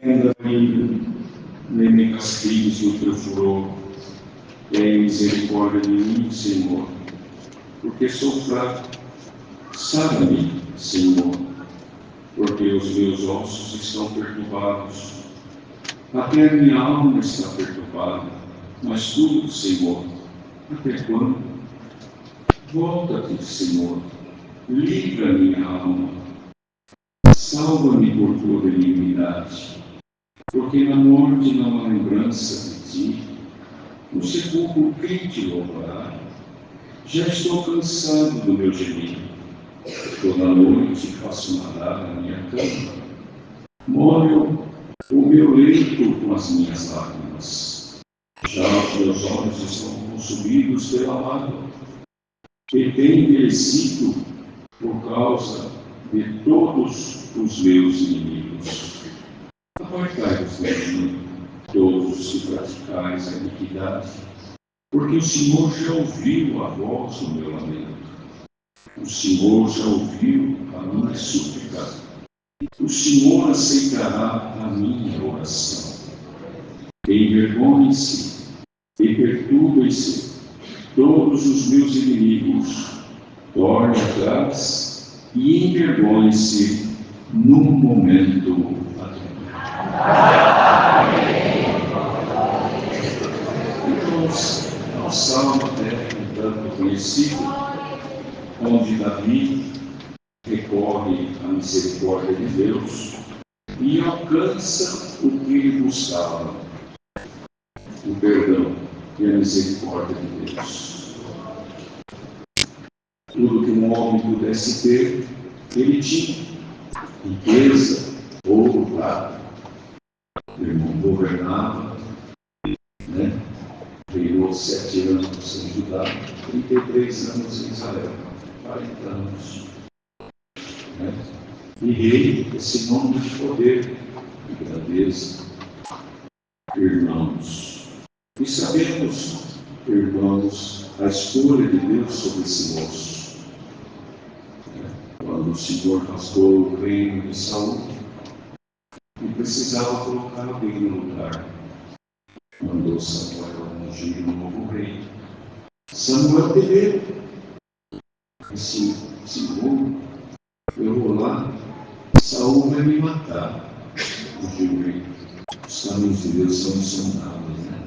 Ainda nem me castigues no teu furor, tem misericórdia de mim, Senhor, porque sou fraco. Sara-me, Senhor, porque os meus ossos estão perturbados. Até a minha alma está perturbada, mas tu, Senhor, até quando? Volta-te, Senhor, livra minha alma, salva-me por toda iniquidade, porque na morte não há lembrança de ti, no sepulcro quem te louvará? Já estou cansado do meu gemido, toda noite faço nadar na minha cama, molho o meu leito com as minhas lágrimas, já os meus olhos estão consumidos pela mágoa, e tenho envelhecido por causa de todos os meus inimigos. Apartai-vos de mim, todos os que praticais a iniquidade, porque o Senhor já ouviu a voz do meu lamento. O Senhor já ouviu a minha súplica. O Senhor aceitará a minha oração. Envergonhem-se e perturbem-se todos os meus inimigos. Torne atrás e envergonhem-se num momento um salmo até um tanto conhecido, onde Davi recorre à misericórdia de Deus e alcança o que ele buscava, o perdão e a misericórdia de Deus. Tudo que um homem pudesse ter, ele tinha: riqueza, ouro, prata. O irmão governava, reinou 7 anos em Judá, 33 anos em Israel, 40 anos. E rei, esse nome de poder e grandeza. Irmãos, e sabemos, irmãos, a escolha de Deus sobre esse moço. Quando o Senhor rasgou o reino de Saul, e precisava colocar alguém no lugar, mandou Samuel ungir um novo rei. Samuel temeu. Disse: Senhor, eu vou lá, Saul vai me matar. Ungiu o rei. Os caminhos de Deus são insondáveis, né?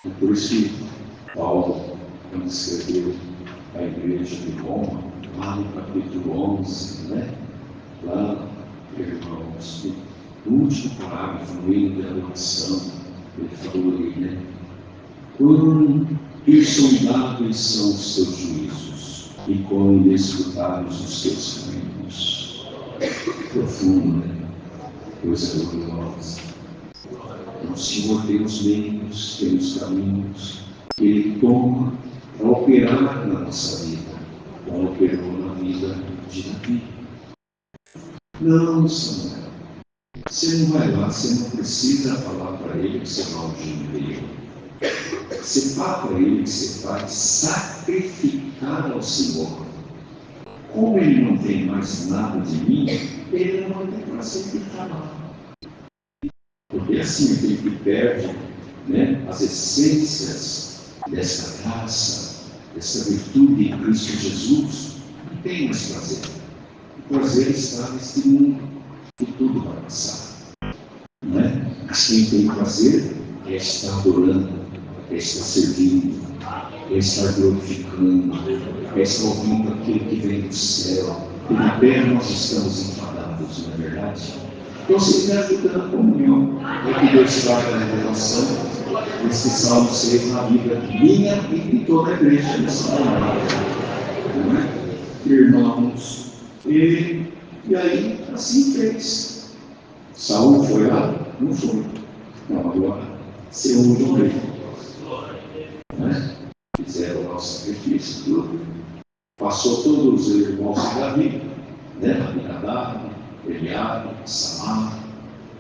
É por isso que Paulo, quando escreveu a igreja de Roma, lá no capítulo 11, lá, irmãos, no último parágrafo, no meio da oração, ele falou ali, quão insondáveis são os teus juízos e quão inescrutáveis os teus caminhos. Profundo, coisa gloriosa. O Senhor tem os meios, tem os caminhos que Ele toma para operar na nossa vida, como operou na vida de Davi. Não, Samuel, você não vai lá, você não precisa falar para ele que você vai ungir dele. Você fala para ele que você vai sacrificar ao Senhor. Como ele não tem mais nada de mim, ele não vai ter para sacrificar nada. Porque assim aquele que perde as essências dessa graça, dessa virtude em Cristo Jesus, não tem mais prazer. O prazer está neste mundo, e tudo vai passar. Mas quem tem prazer é estar adorando, é estar servindo, é estar glorificando, é estar ouvindo aquilo que vem do céu. E na terra nós estamos enfadados, não é verdade? Então, se me ajuda na comunhão, é que Deus traga a revelação desse Salmo 6 na vida minha e de toda a igreja nessa manhã. Irmãos, e aí, assim fez. Saul foi lá? Não foi. Não, agora, ser um de rei. Fizeram lá o sacrifício, tudo. Passou todos os irmãos de Davi, Abinadab, Eliabe, Samar,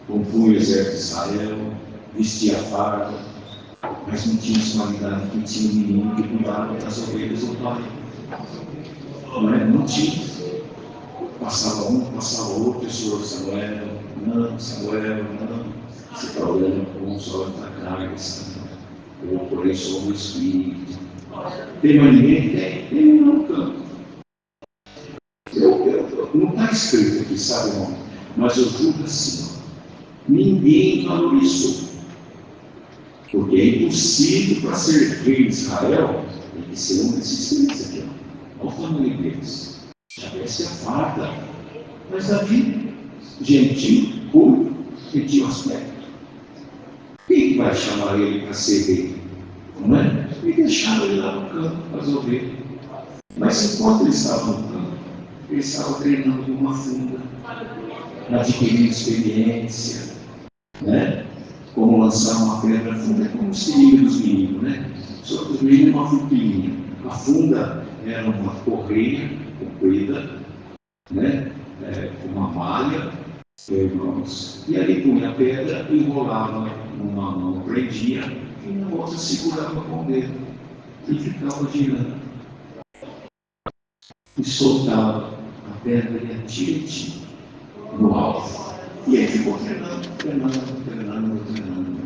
compunha o exército de Israel, vestia a farda, mas não tinha a qualidade que tinha o menino que cuidava das ovelhas do pai. Não tinha. Passava um, passava outro, o Senhor Samuel, Não, Samuel, não. Você está olhando com os olhos da carne, eu porém sou o Espírito. Tem mais ninguém que tem? Tem no campo. Não está escrito aqui, sabe, irmão? Mas eu julgo assim, ó. Ninguém valorizou. Porque é impossível para ser rei de Israel, tem que ser um desses três aqui, ó. Olha o tamanho deles. Já parece a farda. Mas Davi, gentil, puro, gentil aspecto. Quem vai chamar ele para ser rei? Não é? E deixaram ele lá no campo para as ovelhas. Mas enquanto ele estava no campo, ele estava treinando uma funda, adquirindo experiência, né? Como lançar uma pedra funda, é como se liga dos meninos, né? Só que os meninos uma frutinha. A funda era uma correia comprida, né? Uma malha, irmãos, e ali punha a pedra, enrolava numa mão, prendia, e na outra segurava com o dedo, e ficava girando. E soltava a pedra e a tiretinha no alto. E ele ficou treinando,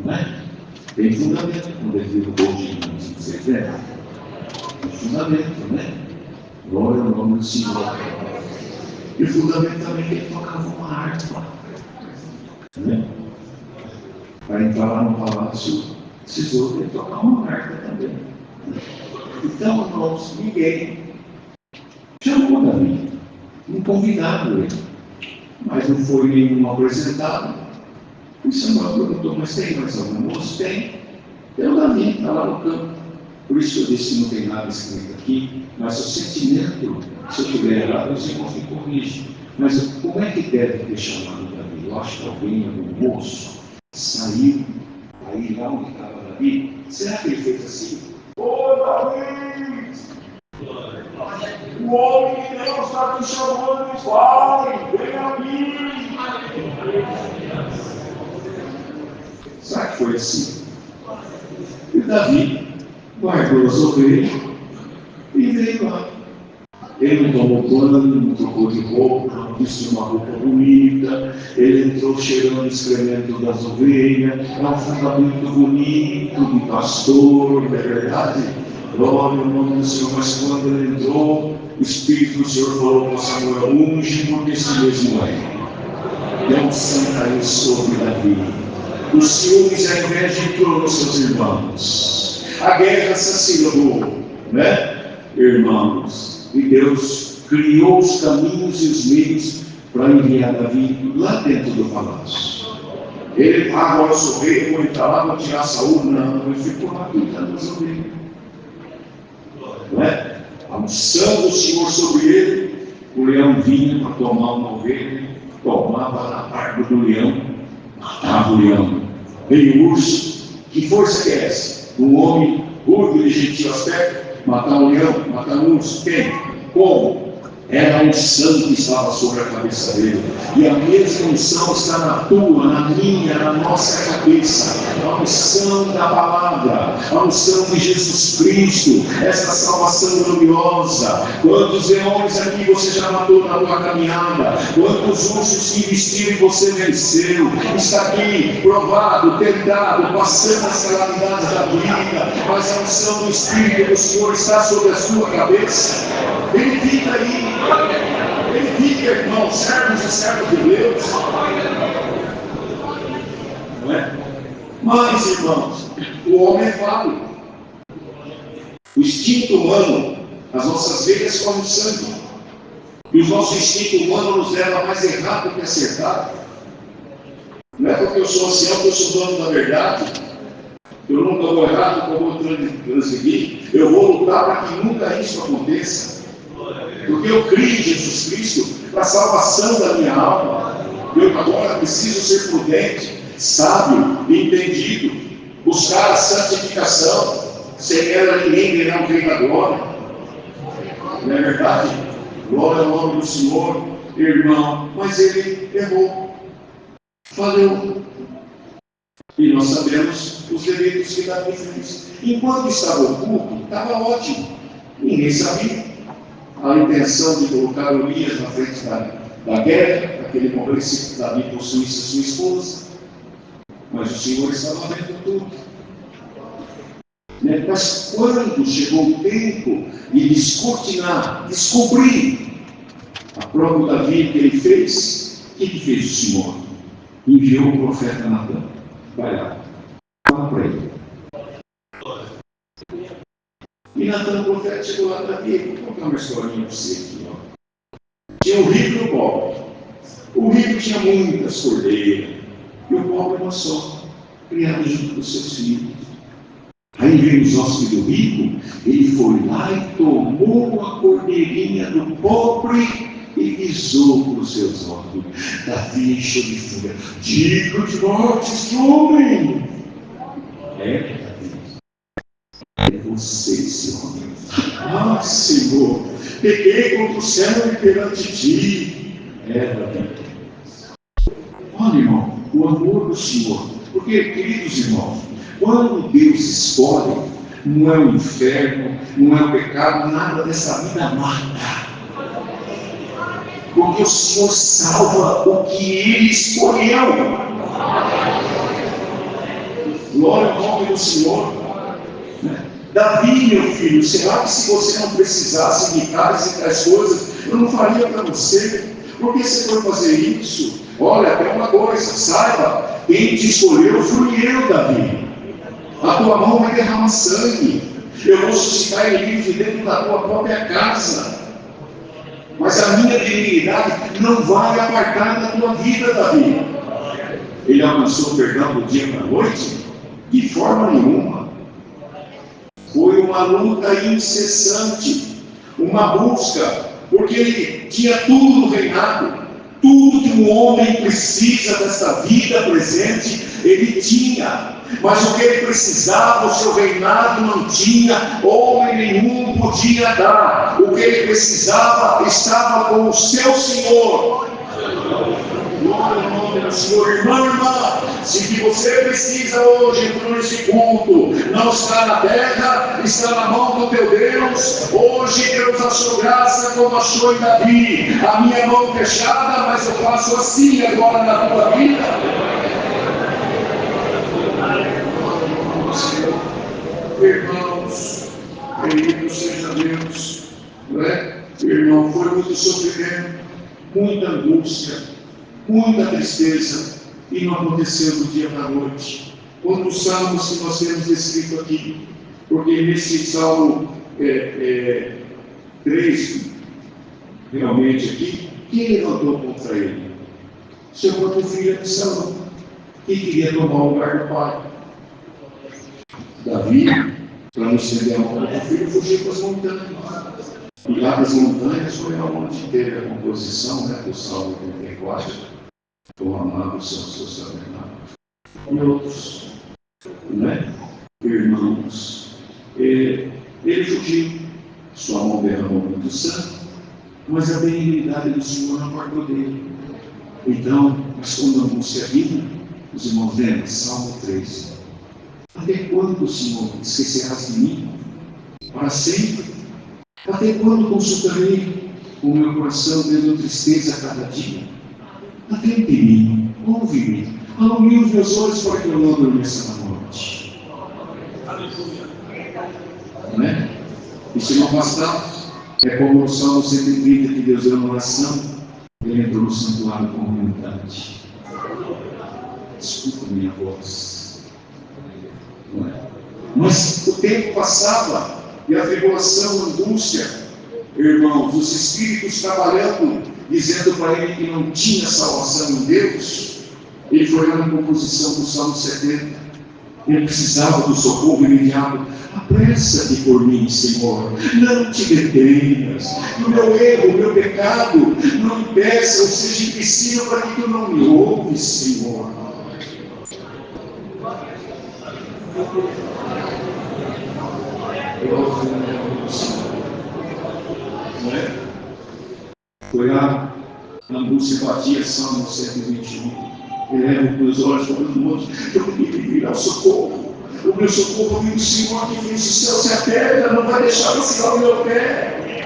não é? Tem fundamento, quando ele viu o gordinho, você vê? Tem fundamento, né? Glória ao nome do Senhor. E o fundamento também é que ele tocava uma harpa, né? Para entrar lá no palácio, precisou dele tocar uma harpa também. Então, irmãos, ninguém chamou Davi, não convidaram ele, mas não foi nenhum apresentado. E Samuel perguntou, mas tem mais algum moço? Tem. Tem o Davi, está lá no campo. Por isso que eu disse que não tem nada escrito aqui, mas o sentimento, se eu estiver errado, os irmãos me corrigem. Mas como é que deve ter chamado Davi? Eu acho que alguém, algum moço, saiu, aí lá onde estava Davi, será que ele fez assim? Ô Davi! O homem de Deus está te chamando de pai, vem aqui! Será que foi assim? E Davi guardou as ovelhas e veio lá. Ele não tomou banho, não trocou de roupa, não vestiu uma roupa bonita, ele entrou cheirando o excremento das ovelhas, é um fundamento bonito de pastor, não é verdade? Glória ao nome do Senhor, mas quando ele entrou, o Espírito do Senhor falou para Samuel, unge porque esse mesmo é. E a unção caiu sobre Davi. Os ciúmes e a inveja entrou nos seus irmãos. A guerra se acirrou, né? Irmãos. E Deus criou os caminhos e os meios para enviar Davi lá dentro do palácio. Ele, agora eu sou rei, vou entrar lá, vou tirar Saúl. Não, ele ficou lá cuidando das ovelhas. Não é? A unção do Senhor sobre ele, o leão vinha para tomar uma ovelha, tomava na barba do leão, matava o leão. Veio o urso, que força que é essa? Um homem gordo e gentil aspecto, matar um leão, matar um urso, quem? Como? Era a unção que estava sobre a cabeça dele. E a mesma unção está na tua, na minha, na nossa cabeça. A unção da palavra, a unção de Jesus Cristo, essa salvação gloriosa. Quantos leões aqui você já matou na tua caminhada? Quantos ursos se investiram e você venceu? Está aqui provado, tentado, passando as calamidades da vida, mas a unção do Espírito do Senhor está sobre a sua cabeça. Ele fica aí. Ele fica, irmão, servos e servos de Deus. Não é? Mas, irmãos, o homem é falho. O instinto humano, as nossas veias correm sangue. E o nosso instinto humano nos leva mais errado que acertado. Não é porque eu sou ancião que eu sou dono da verdade. Eu nunca vou errar, como eu vou transgredir. Eu vou lutar para que nunca isso aconteça. Porque eu creio em Jesus Cristo para a salvação da minha alma. Eu agora preciso ser prudente, sábio e entendido. Buscar a santificação. Sem ela ninguém verá o Rei da glória. Não é verdade? Glória ao nome do Senhor, irmão. Mas ele errou. Falhou. E nós sabemos os delitos que Davi fez. Enquanto estava oculto, estava ótimo. Ninguém sabia. A intenção de colocar Urias na frente da guerra, que ele morresse, Davi possuísse a sua esposa. Mas o Senhor estava vendo tudo. Mas quando chegou o tempo de descortinar, descobrir a própria Davi que ele fez, o que fez o Senhor? Enviou o profeta Natan. Vai lá, fala para ele. E Natan, o profeta, chegou lá, Davi, vou contar uma historinha para você aqui. Ó. Tinha o rico e o pobre. O rico tinha muitas cordeiras, e o pobre uma só, criado junto com seus filhos. Aí veio os hóspedes do rico, ele foi lá e tomou a cordeirinha do pobre e guisou com os seus olhos. Davi encheu de fúria. Digo de morte este homem. Davi. É você, esse homem. Ah, Senhor, peguei contra o céu e perante ti. Davi. Olha, irmão, o amor do Senhor. Porque, queridos irmãos, quando Deus escolhe, não é o inferno, não é o pecado, nada dessa vida mata. Porque o Senhor salva o que Ele escolheu. Glória ao nome do Senhor. Davi, meu filho, será que se você não precisasse de tais e tais coisas, eu não faria para você? Por que você foi fazer isso? Olha, tem uma coisa, saiba, quem te escolheu fui eu, Davi. A tua mão vai derramar sangue. Eu vou suscitar inimigos de dentro da tua própria casa. Mas a minha dignidade não vai apartar da tua vida, Davi. Ele alcançou perdão do dia para a noite? De forma nenhuma. Foi uma luta incessante, uma busca, porque ele tinha tudo no reinado, tudo que um homem precisa desta vida presente, ele tinha. Mas o que ele precisava, o seu reinado não tinha, homem nenhum podia dar. O que ele precisava estava com o seu Senhor. Glória ao nome do Senhor. Irmão, irmã, se o que você precisa hoje nesse culto não está na terra, está na mão do teu Deus. Hoje Deus achou graça como achou em Davi. A minha mão fechada, mas eu faço assim agora na tua vida. Irmãos, bendito seja Deus, não é? Irmão, foi muito sofrimento, muita angústia, muita tristeza, e não aconteceu do dia para a noite. Quantos salmos que nós temos escrito aqui? Porque nesse salmo 3, realmente aqui, quem levantou contra ele? Seu próprio filho Absalão, que queria tomar o lugar do pai. Davi, para não estender a mão do filho, fugiu para as montanhas. E lá das montanhas foi onde teve a composição, do Salmo 84, o amado são os seus tabernáculos. E outros, irmãos, ele fugiu, sua mão derramou muito sangue, mas a benignidade do Senhor não apartou dele. Então, mas quando a angústia vinha, os irmãos lembram, Salmo 3. Até quando, Senhor, esquecerás de mim? Para sempre? Até quando consultarei o meu coração, tendo tristeza a cada dia? Atende em mim, ouve-me, alumia os meus olhos para que eu não adormeça na noite. Não é? E se não bastar, é como o Salmo 130 que Deus deu na oração, ele entrou no santuário com humildade. Escuta minha voz. Não é? Mas o tempo passava e a tribulação, a angústia, irmãos, os espíritos trabalhando, dizendo para ele que não tinha salvação em Deus. Ele foi lá na composição do Salmo 70. Ele precisava do socorro imediato. Apressa-te por mim, Senhor, não te detenhas. O meu erro, o meu pecado, não impeça ou seja impossível para que tu não me ouves, Senhor. Não é? Foi lá, na angústia batia, Salmo 121. Elevo meus olhos para o monte, eu tenho que virar o socorro. O meu socorro vem do Senhor que fez os céus e a terra, não vai deixar vacilar o meu pé.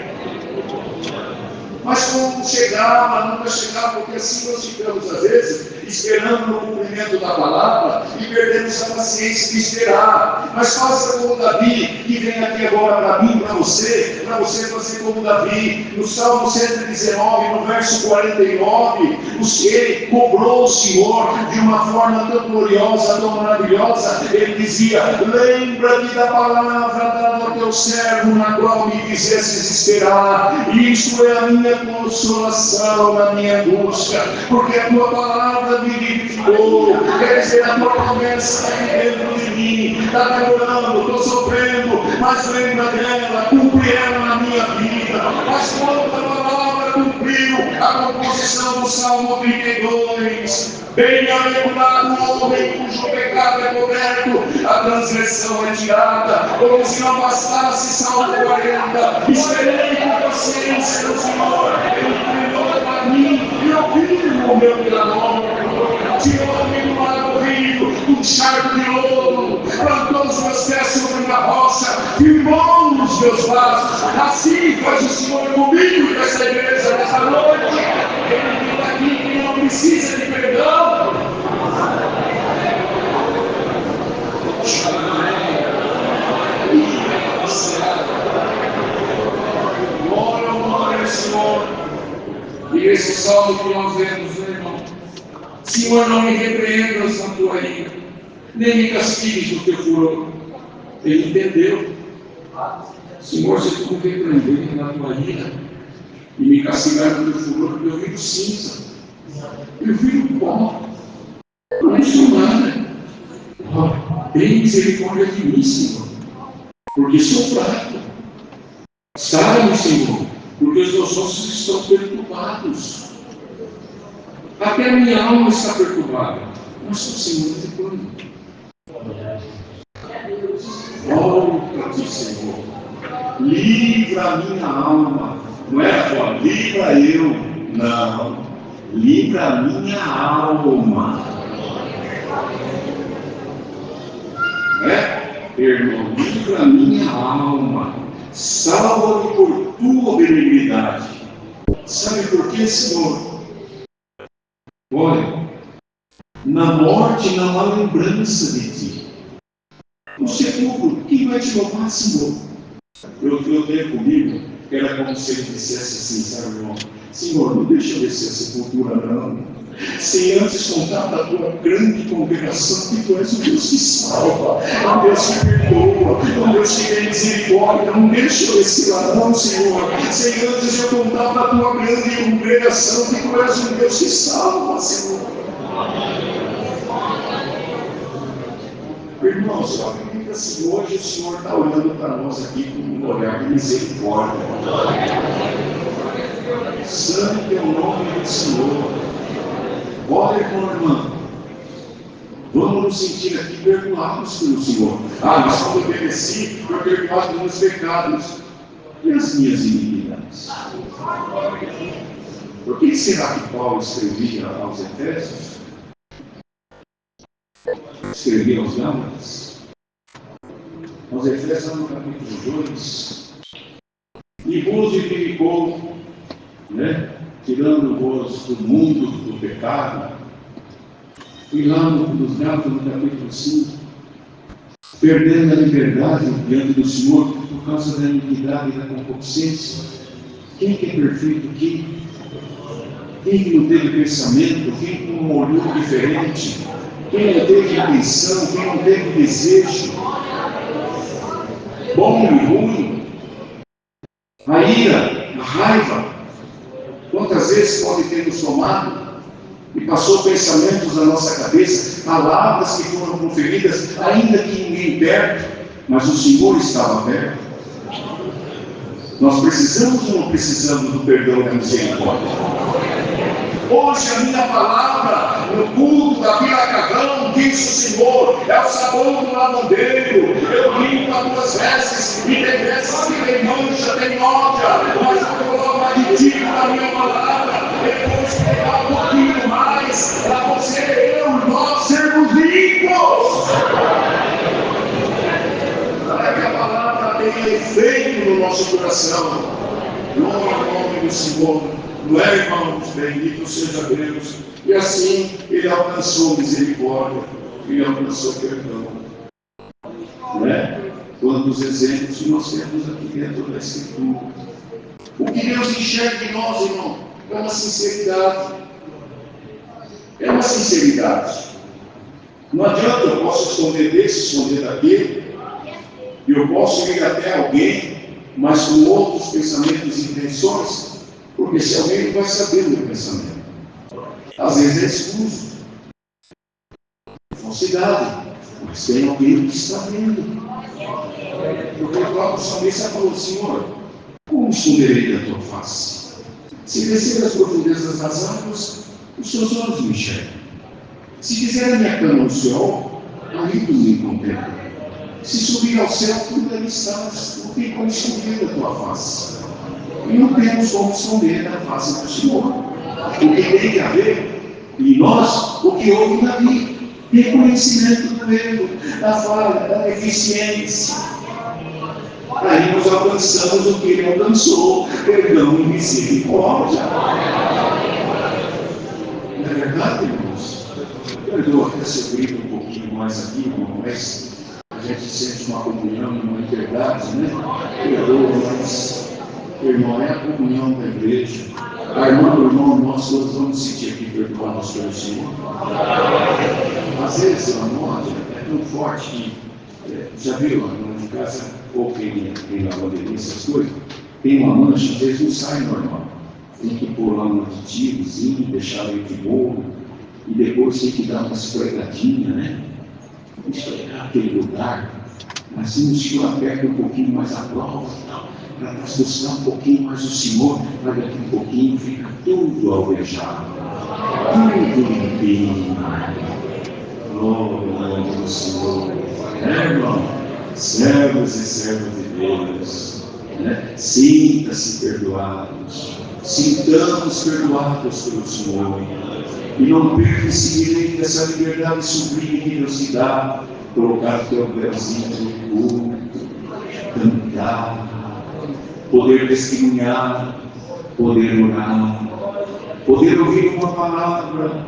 Mas como não chegava, nunca chegava, porque assim nós ficamos, às vezes, esperando o cumprimento da palavra e perdemos a paciência de esperar. Mas faça como Davi, que vem aqui agora para mim, para você fazer como Davi. No Salmo 119, no verso 49, ele cobrou o Senhor de uma forma tão gloriosa, tão maravilhosa. Ele dizia: lembra-te da palavra dada ao teu servo, na qual me fizesses esperar. Isso é a minha consolação na minha angústia, porque a tua palavra me vivificou. Quer dizer, a tua promessa está dentro de mim. Está demorando, estou sofrendo, mas lembra dela, cumpre ela na minha vida. Mas quando a palavra cumpriu a composição do Salmo 32, bem-aventurado o homem cujo pecado é coberto, a transgressão é tirada. Como se não bastasse, Salmo 40, esperei com paciência no Senhor, ele inclinou para mim e ouviu o meu clamor. Tirou-me do mar horrível, do charco de lodo, plantou os meus pés sobre uma rocha, firmou os meus passos. Assim faz o Senhor comigo nessa igreja, nessa noite. Ele diz aqui que não precisa de perdão. Glória ao Senhor. E esse salmo que nós vemos, meu irmão: Senhor, não me repreendas na tua ira, nem me castigues no teu furor. Ele entendeu. Senhor, se tu me repreender na tua ira e me castigar no teu furor, eu viro cinza, eu viro pó, eu não sou nada. Tem misericórdia de mim, Senhor, porque sou fraco. Sara-me, Senhor, porque os meus ossos estão perturbados. Até a minha alma está perturbada, mas o Senhor te quando. Volta-te, Senhor, livra a minha alma. Não é, só livra eu, não, livra a minha alma. Não é? Irmão, livra a minha alma, salva-me por tua benignidade. Sabe por quê, Senhor? Olha, na morte não há lembrança de ti. No sepulcro, quem vai te louvar, Senhor? Eu tenho comigo, que era como se ele dissesse assim, sabe, irmão? Senhor, não deixa eu descer a sepultura, não. Sem antes contar da tua grande congregação, que tu és o Deus que salva, o Deus que perdoa, o Deus que tem misericórdia. Não deixa eu descer lá, não, Senhor. Sem antes eu contar da tua grande congregação, que tu és o Deus que salva, Senhor. Irmãos, eu acredito assim, hoje o Senhor está olhando para nós aqui com um olhar de misericórdia. Santo é o nome do Senhor. Olha, irmão, vamos nos sentir aqui perdoados pelo Senhor. Mas quando eu obedeci, foi perdoado dos meus pecados e as minhas iniquidades. Por que será que Paulo escrevia aos Efésios? Escrevia aos Gálatas? Aos Efésios, no capítulo 2, e vos vivificou, né? Tirando-vos do mundo do pecado. E lá nos Gálatas, no capítulo 5, perdendo a liberdade diante do Senhor por causa da iniquidade e da concupiscência. Quem que é perfeito aqui? Quem que não teve pensamento? Quem que não olhou diferente? Quem não teve intenção? Quem não teve desejo? Bom e ruim. A ira, a raiva. Quantas vezes pode ter nos tomado e passou pensamentos na nossa cabeça, palavras que foram proferidas, ainda que ninguém perto, mas o Senhor estava perto. Nós precisamos ou não precisamos do perdão e da misericórdia? Hoje a minha palavra no culto da Vila Cagão diz o Senhor: é o sabão do lavandeiro. Eu limpo as tuas vestes e tem vestes que tem mancha, tem nódia, mas eu coloco aditivo na minha palavra. Depois de pegar um pouquinho mais para você, nós sermos limpos. Para que a palavra tenha efeito no nosso coração. Glória ao nome do Senhor. Não é, irmãos? Bendito seja Deus. E assim ele alcançou misericórdia, ele alcançou perdão. Não é? Quantos exemplos que nós temos aqui dentro da Escritura. O que Deus enxerga em nós, irmão, é uma sinceridade. É uma sinceridade. Não adianta, eu posso esconder desse, esconder daquele. Eu posso ir até alguém, mas com outros pensamentos e intenções, porque se alguém não vai saber o meu pensamento. Às vezes é escuso, falsidade, mas tem alguém que está vendo. Porque o próprio salmista falou: Senhor, como esconderei da tua face? Se descer as profundezas das águas, os seus olhos me enxergam. Se fizer a minha cama no céu, ali tu me contempla. Se subir ao céu, tu ali estás. Não tem como esconder da tua face. E não temos como esconder da face do Senhor. O que tem que haver em nós, o que houve na vida. Reconhecimento do erro, da falha, da deficiência. Aí nós alcançamos o que ele alcançou: perdão e misericórdia. Não é verdade, irmãos? Perdoa até se eu grito um pouquinho mais aqui, irmão, mas a gente sente uma comunhão e uma liberdade, né? Perdoa, mas, irmão, é a comunhão da igreja. A irmã do irmão, nós todos vamos sentir aqui perdoados pelo Senhor. Às vezes, a morte é tão forte que, já viu, lá em casa, ou quem lavanderia essas coisas, tem uma mancha, às vezes não sai normal. Tem que pôr lá um aditivozinho, deixar ele de bolo, e depois tem que dar uma esfregadinha, né? Esfregar aquele lugar. Assim o Senhor aperta um pouquinho mais a prova, para buscar um pouquinho mais o Senhor, para daqui um pouquinho fica tudo alvejado, tudo limpinho. Glória ao nome do Senhor. Irmão, servos e servas de Deus, né? Sinta-se perdoados, sintamos perdoados pelo Senhor, e não perca esse direito dessa liberdade sublime que Deus te dá. Colocar o teu véuzinho no culto, cantar, poder testemunhar, poder orar, poder ouvir uma palavra,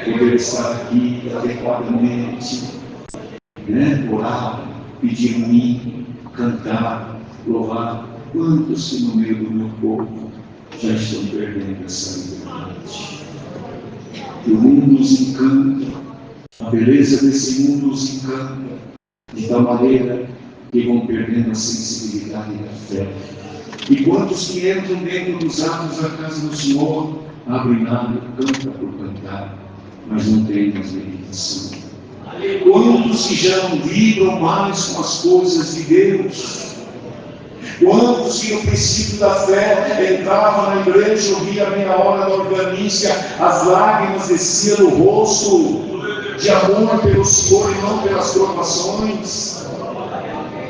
poder estar aqui adequadamente, né? Orar, pedir a mim, cantar, louvar. Quantos que no meio do meu povo já estão perdendo essa liberdade? O mundo os encanta, a beleza desse mundo os encanta, de tal maneira que vão perdendo a sensibilidade da fé. E quantos que entram dentro dos atos da casa do Senhor, abrem nada, canta por cantar, mas não tem mais meditação. Quantos que já não vibram mais com as coisas de Deus? Quantos que no princípio da fé entravam na igreja, ouvia a meia hora da organista, as lágrimas desciam no rosto, de amor pelo Senhor e não pelas provações?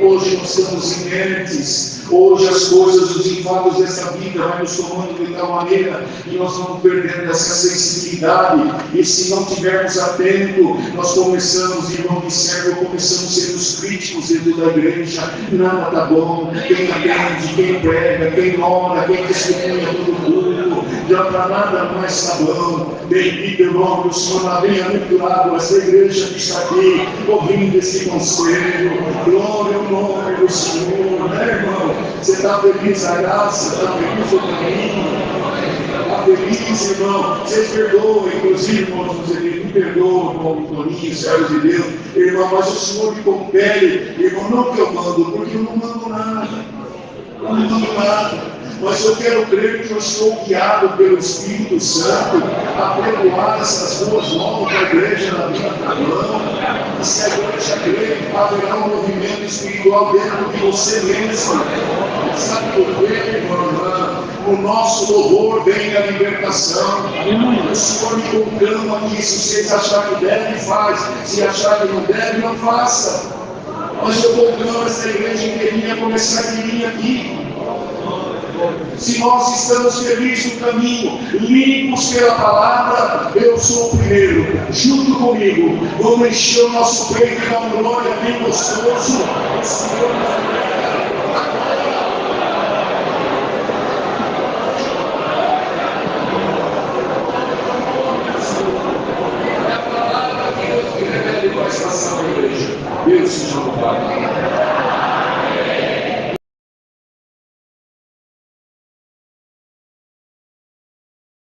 Hoje nós estamos inertes. Hoje as coisas, os enfados dessa vida vai nos tomando de tal maneira que nós vamos perdendo essa sensibilidade. E se não tivermos atento, nós começamos, irmão de servo, começamos a ser os críticos dentro da igreja. Nada está bom. Quem atende, quem prega, quem ora, quem testemunha todo mundo, já para nada mais está bom. Bendito é o nome do Senhor, bem-aventurado essa igreja que está aqui, ouvindo esse conselho. Glória ao nome do Senhor, né, irmão? Você está feliz a graça, está feliz o caminho, está feliz, irmão. Vocês perdoam, inclusive, irmãos, me perdoam, irmão Toninho, servos de Deus, irmão, mas o Senhor me compele, irmão, não que eu mando, porque eu não mando nada, eu não mando nada. Mas eu quero crer que eu estou guiado pelo Espírito Santo a pregoar essas boas novas da igreja na minha mão. E se a igreja crer, haverá um movimento espiritual dentro de você mesmo. Sabe por quê, irmã? O nosso louvor vem a libertação. O Senhor me conclama que se vocês acharem que deve, faz. Se achar que não deve, não faça. Mas eu conclamo essa igreja inteirinha a começar a vir aqui. Se nós estamos felizes no caminho, limpos pela palavra, eu sou o primeiro. Junto comigo, vamos encher o nosso peito de uma glória bem gostoso. Deus seja louvado.